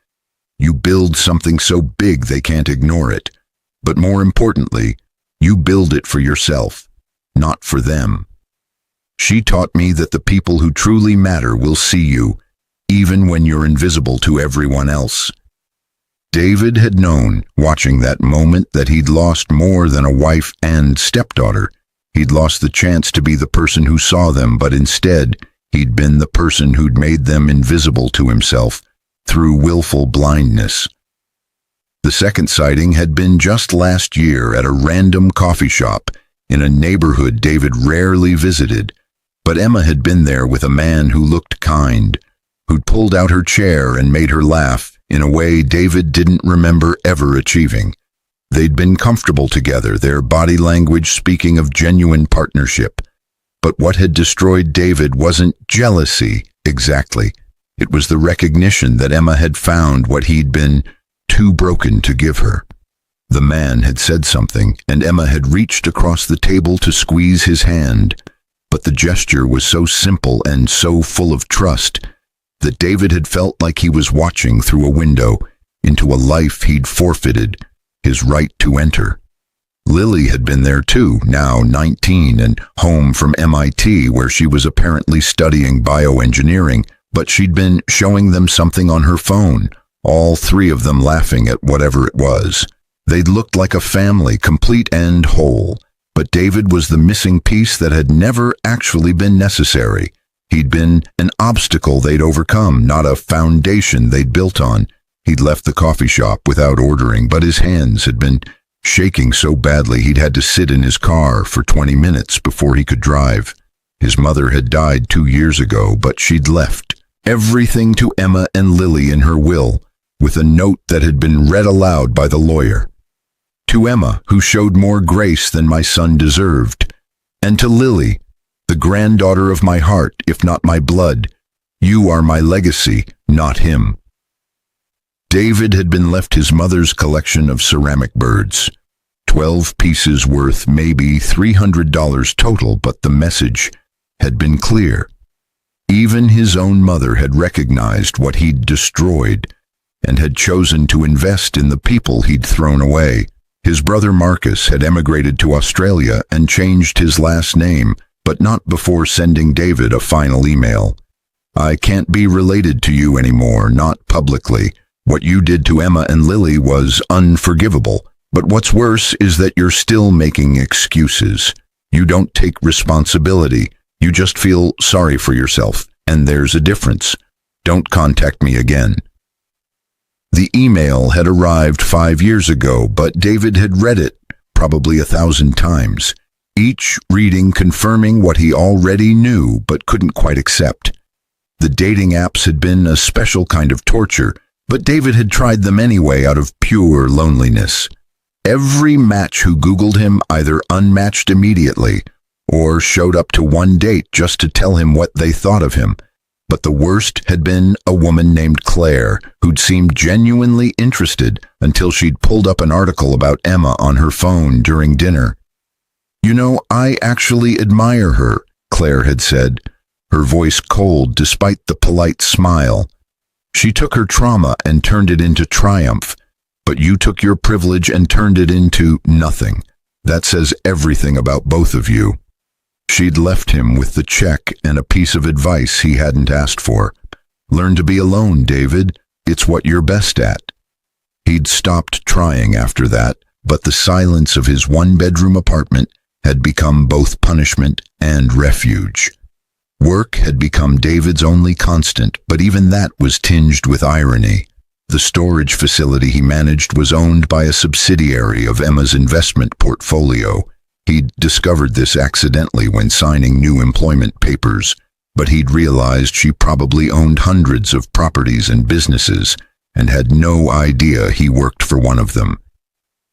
You build something so big they can't ignore it. But more importantly, you build it for yourself, not for them. She taught me that the people who truly matter will see you, even when you're invisible to everyone else." David had known, watching that moment, that he'd lost more than a wife and stepdaughter. He'd lost the chance to be the person who saw them, but instead, he'd been the person who'd made them invisible to himself through willful blindness. The second sighting had been just last year at a random coffee shop in a neighborhood David rarely visited, but Emma had been there with a man who looked kind, who'd pulled out her chair and made her laugh in a way David didn't remember ever achieving. They'd been comfortable together, their body language speaking of genuine partnership. But what had destroyed David wasn't jealousy, exactly. It was the recognition that Emma had found what he'd been too broken to give her. The man had said something, and Emma had reached across the table to squeeze his hand, but the gesture was so simple and so full of trust that David had felt like he was watching through a window into a life he'd forfeited his right to enter. Lily had been there too, now 19 and home from MIT, where she was apparently studying bioengineering, but she'd been showing them something on her phone, all three of them laughing at whatever it was. They'd looked like a family, complete and whole, but David was the missing piece that had never actually been necessary. He'd been an obstacle they'd overcome, not a foundation they'd built on. He'd left the coffee shop without ordering, but his hands had been shaking so badly he'd had to sit in his car for 20 minutes before he could drive. His mother had died 2 years ago, but she'd left everything to Emma and Lily in her will, with a note that had been read aloud by the lawyer. To Emma, who showed more grace than my son deserved, and to Lily, the granddaughter of my heart, if not my blood, you are my legacy, not him. David had been left his mother's collection of ceramic birds, 12 pieces worth maybe $300 total, but the message had been clear. Even his own mother had recognized what he'd destroyed and had chosen to invest in the people he'd thrown away. His brother Marcus had emigrated to Australia and changed his last name, but not before sending David a final email. I can't be related to you anymore, not publicly. What you did to Emma and Lily was unforgivable, but what's worse is that you're still making excuses. You don't take responsibility. You just feel sorry for yourself, and there's a difference. Don't contact me again. The email had arrived 5 years ago, but David had read it probably 1,000 times, each reading confirming what he already knew but couldn't quite accept. The dating apps had been a special kind of torture, but David had tried them anyway out of pure loneliness. Every match who Googled him either unmatched immediately or showed up to one date just to tell him what they thought of him. But the worst had been a woman named Claire, who'd seemed genuinely interested until she'd pulled up an article about Emma on her phone during dinner. You know, I actually admire her, Claire had said, her voice cold despite the polite smile. She took her trauma and turned it into triumph, but you took your privilege and turned it into nothing. That says everything about both of you. She'd left him with the check and a piece of advice he hadn't asked for. Learn to be alone, David. It's what you're best at. He'd stopped trying after that, but the silence of his one-bedroom apartment had become both punishment and refuge. Work had become David's only constant, but even that was tinged with irony. The storage facility he managed was owned by a subsidiary of Emma's investment portfolio. He'd discovered this accidentally when signing new employment papers, but he'd realized she probably owned hundreds of properties and businesses and had no idea he worked for one of them.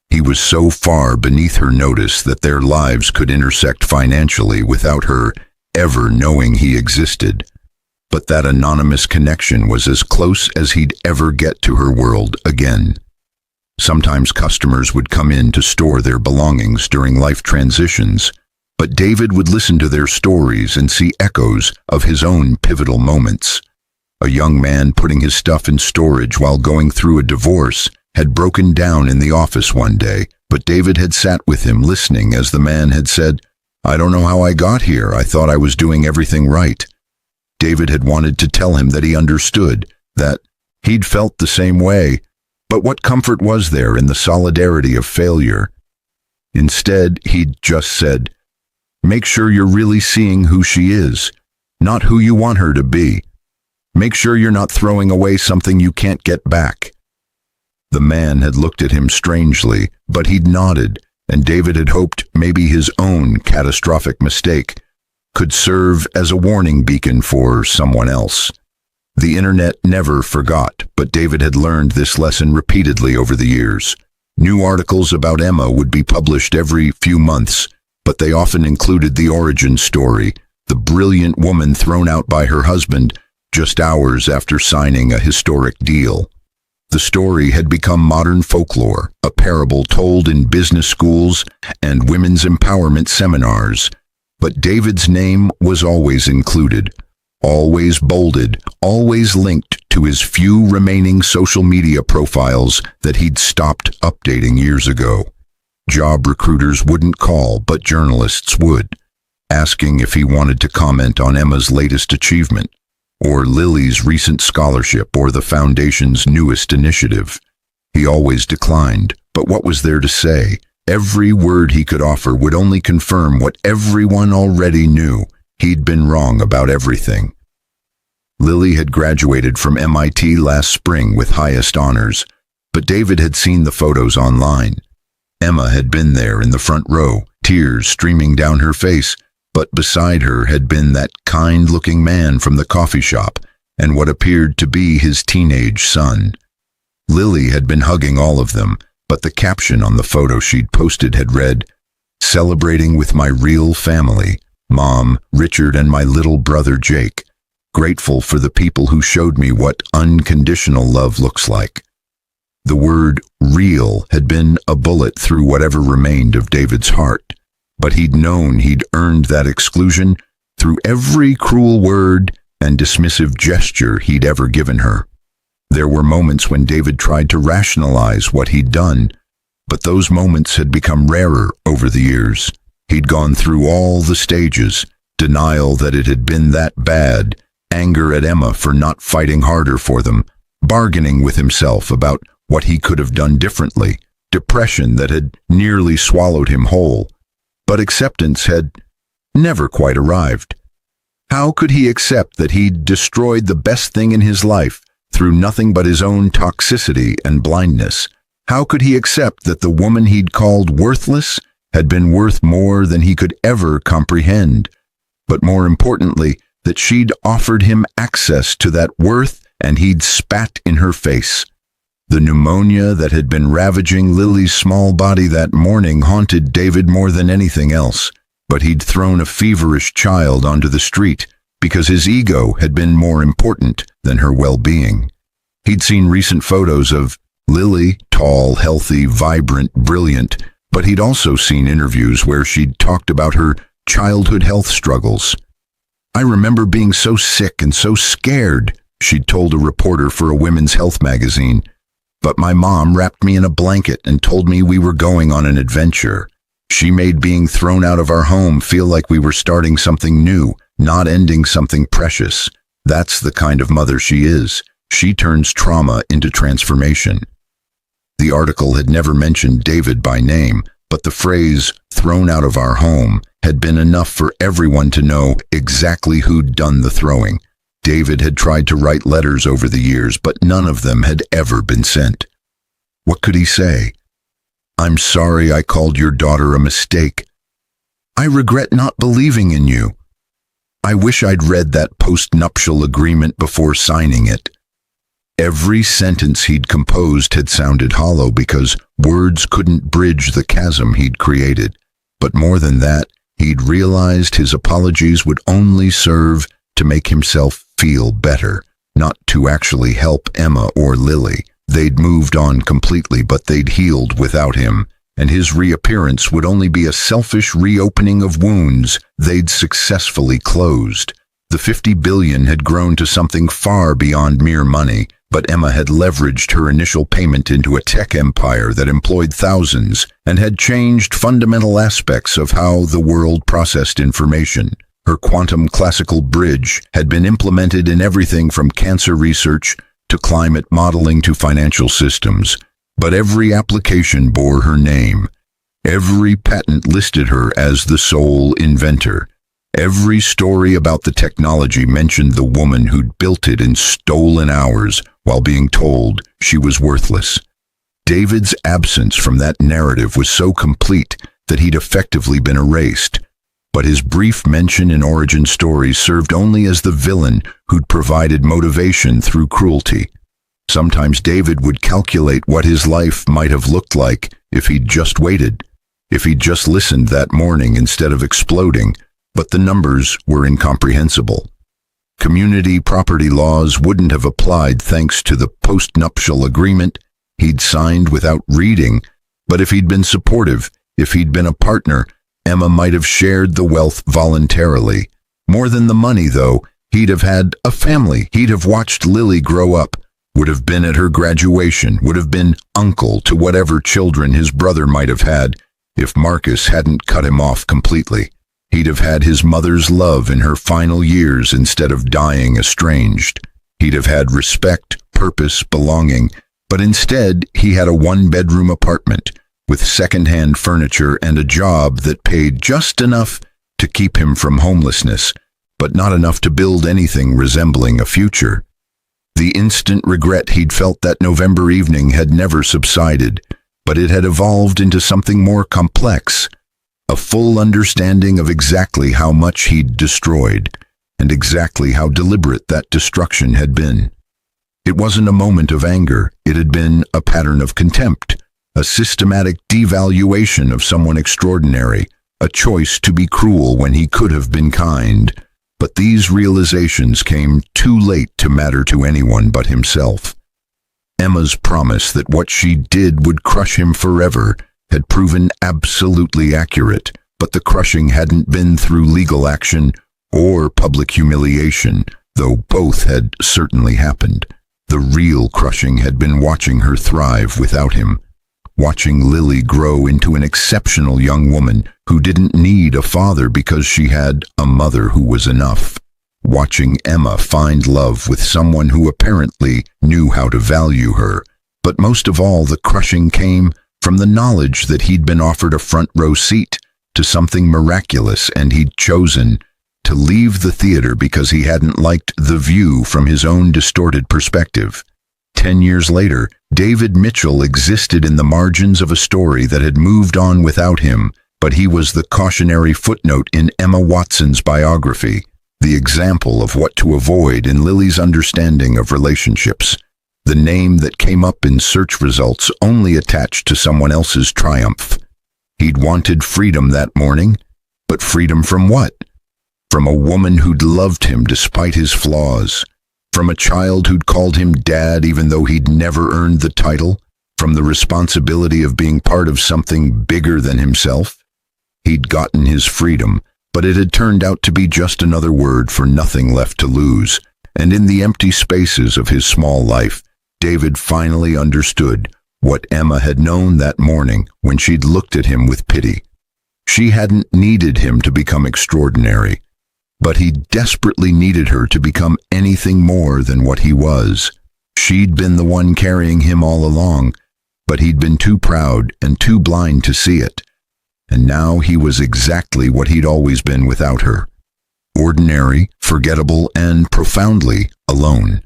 He was so far beneath her notice that their lives could intersect financially without her ever knowing he existed. But that anonymous connection was as close as he'd ever get to her world again. Sometimes customers would come in to store their belongings during life transitions, but David would listen to their stories and see echoes of his own pivotal moments. A young man putting his stuff in storage while going through a divorce had broken down in the office one day, but David had sat with him listening as the man had said, "I don't know how I got here. I thought I was doing everything right." David had wanted to tell him that he understood, that he'd felt the same way, but what comfort was there in the solidarity of failure? Instead, he'd just said, "Make sure you're really seeing who she is, not who you want her to be. Make sure you're not throwing away something you can't get back." The man had looked at him strangely, but he'd nodded, and David had hoped maybe his own catastrophic mistake could serve as a warning beacon for someone else. The internet never forgot, but David had learned this lesson repeatedly over the years. New articles about Emma would be published every few months, but they often included the origin story, the brilliant woman thrown out by her husband just hours after signing a historic deal. The story had become modern folklore, a parable told in business schools and women's empowerment seminars. But David's name was always included, always bolded, always linked to his few remaining social media profiles that he'd stopped updating years ago. Job recruiters wouldn't call, but journalists would, asking if he wanted to comment on Emma's latest achievement, or Lily's recent scholarship, or the foundation's newest initiative. He always declined, but what was there to say? Every word he could offer would only confirm what everyone already knew. He'd been wrong about everything. Lily had graduated from MIT last spring with highest honors, but David had seen the photos online. Emma had been there in the front row, tears streaming down her face, but beside her had been that kind-looking man from the coffee shop and what appeared to be his teenage son. Lily had been hugging all of them, but the caption on the photo she'd posted had read, "Celebrating with my real family, Mom, Richard, and my little brother Jake. Grateful for the people who showed me what unconditional love looks like." The word real had been a bullet through whatever remained of David's heart, but he'd known he'd earned that exclusion through every cruel word and dismissive gesture he'd ever given her. There were moments when David tried to rationalize what he'd done, but those moments had become rarer over the years. He'd gone through all the stages: denial that it had been that bad, anger at Emma for not fighting harder for them, bargaining with himself about what he could have done differently, depression that had nearly swallowed him whole. But acceptance had never quite arrived. How could he accept that he'd destroyed the best thing in his life through nothing but his own toxicity and blindness? How could he accept that the woman he'd called worthless had been worth more than he could ever comprehend? But more importantly, that she'd offered him access to that worth and he'd spat in her face. The pneumonia that had been ravaging Lily's small body that morning haunted David more than anything else, but he'd thrown a feverish child onto the street because his ego had been more important than her well-being. He'd seen recent photos of Lily, tall, healthy, vibrant, brilliant, but he'd also seen interviews where she'd talked about her childhood health struggles. "I remember being so sick and so scared," she'd told a reporter for a women's health magazine. "But my mom wrapped me in a blanket and told me we were going on an adventure. She made being thrown out of our home feel like we were starting something new, not ending something precious. That's the kind of mother she is. She turns trauma into transformation." The article had never mentioned David by name, but the phrase, "thrown out of our home," had been enough for everyone to know exactly who'd done the throwing. David had tried to write letters over the years, but none of them had ever been sent. What could he say? "I'm sorry I called your daughter a mistake. I regret not believing in you. I wish I'd read that post-nuptial agreement before signing it." Every sentence he'd composed had sounded hollow because words couldn't bridge the chasm he'd created. But more than that, he'd realized his apologies would only serve to make himself feel better, not to actually help Emma or Lily. They'd moved on completely, but they'd healed without him, and his reappearance would only be a selfish reopening of wounds they'd successfully closed. The 50 billion had grown to something far beyond mere money, but Emma had leveraged her initial payment into a tech empire that employed thousands and had changed fundamental aspects of how the world processed information. Her quantum classical bridge had been implemented in everything from cancer research to climate modeling to financial systems, but every application bore her name. Every patent listed her as the sole inventor. Every story about the technology mentioned the woman who'd built it in stolen hours while being told she was worthless. David's absence from that narrative was so complete that he'd effectively been erased. But his brief mention in origin stories served only as the villain who'd provided motivation through cruelty. Sometimes David would calculate what his life might have looked like if he'd just waited, if he'd just listened that morning instead of exploding, but the numbers were incomprehensible. Community property laws wouldn't have applied thanks to the post-nuptial agreement he'd signed without reading, but if he'd been supportive, if he'd been a partner, Emma might have shared the wealth voluntarily. More than the money, though, he'd have had a family. He'd have watched Lily grow up, would have been at her graduation, would have been uncle to whatever children his brother might have had if Marcus hadn't cut him off completely. He'd have had his mother's love in her final years instead of dying estranged. He'd have had respect, purpose, belonging, but instead he had a one-bedroom apartment with second-hand furniture and a job that paid just enough to keep him from homelessness, but not enough to build anything resembling a future. The instant regret he'd felt that November evening had never subsided, but it had evolved into something more complex, a full understanding of exactly how much he'd destroyed, and exactly how deliberate that destruction had been. It wasn't a moment of anger, it had been a pattern of contempt, a systematic devaluation of someone extraordinary, a choice to be cruel when he could have been kind. But these realizations came too late to matter to anyone but himself. Emma's promise that what she did would crush him forever had proven absolutely accurate, but the crushing hadn't been through legal action or public humiliation, though both had certainly happened. The real crushing had been watching her thrive without him, watching Lily grow into an exceptional young woman who didn't need a father because she had a mother who was enough, watching Emma find love with someone who apparently knew how to value her. But most of all, the crushing came from the knowledge that he'd been offered a front-row seat to something miraculous, and he'd chosen to leave the theater because he hadn't liked the view from his own distorted perspective. 10 years later, David Mitchell existed in the margins of a story that had moved on without him, but he was the cautionary footnote in Emma Watson's biography, the example of what to avoid in Lily's understanding of relationships, the name that came up in search results only attached to someone else's triumph. He'd wanted freedom that morning, but freedom from what? From a woman who'd loved him despite his flaws, from a child who'd called him dad even though he'd never earned the title, from the responsibility of being part of something bigger than himself. He'd gotten his freedom, but it had turned out to be just another word for nothing left to lose, and in the empty spaces of his small life, David finally understood what Emma had known that morning when she'd looked at him with pity. She hadn't needed him to become extraordinary, but he desperately needed her to become anything more than what he was. She'd been the one carrying him all along, but he'd been too proud and too blind to see it. And now he was exactly what he'd always been without her. Ordinary, forgettable, and profoundly alone.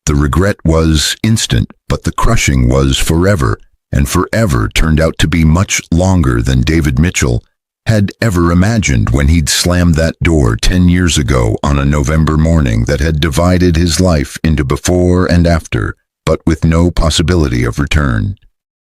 The regret was instant, but the crushing was forever, and forever turned out to be much longer than David Mitchell had ever imagined when he'd slammed that door 10 years ago on a November morning that had divided his life into before and after, but with no possibility of return.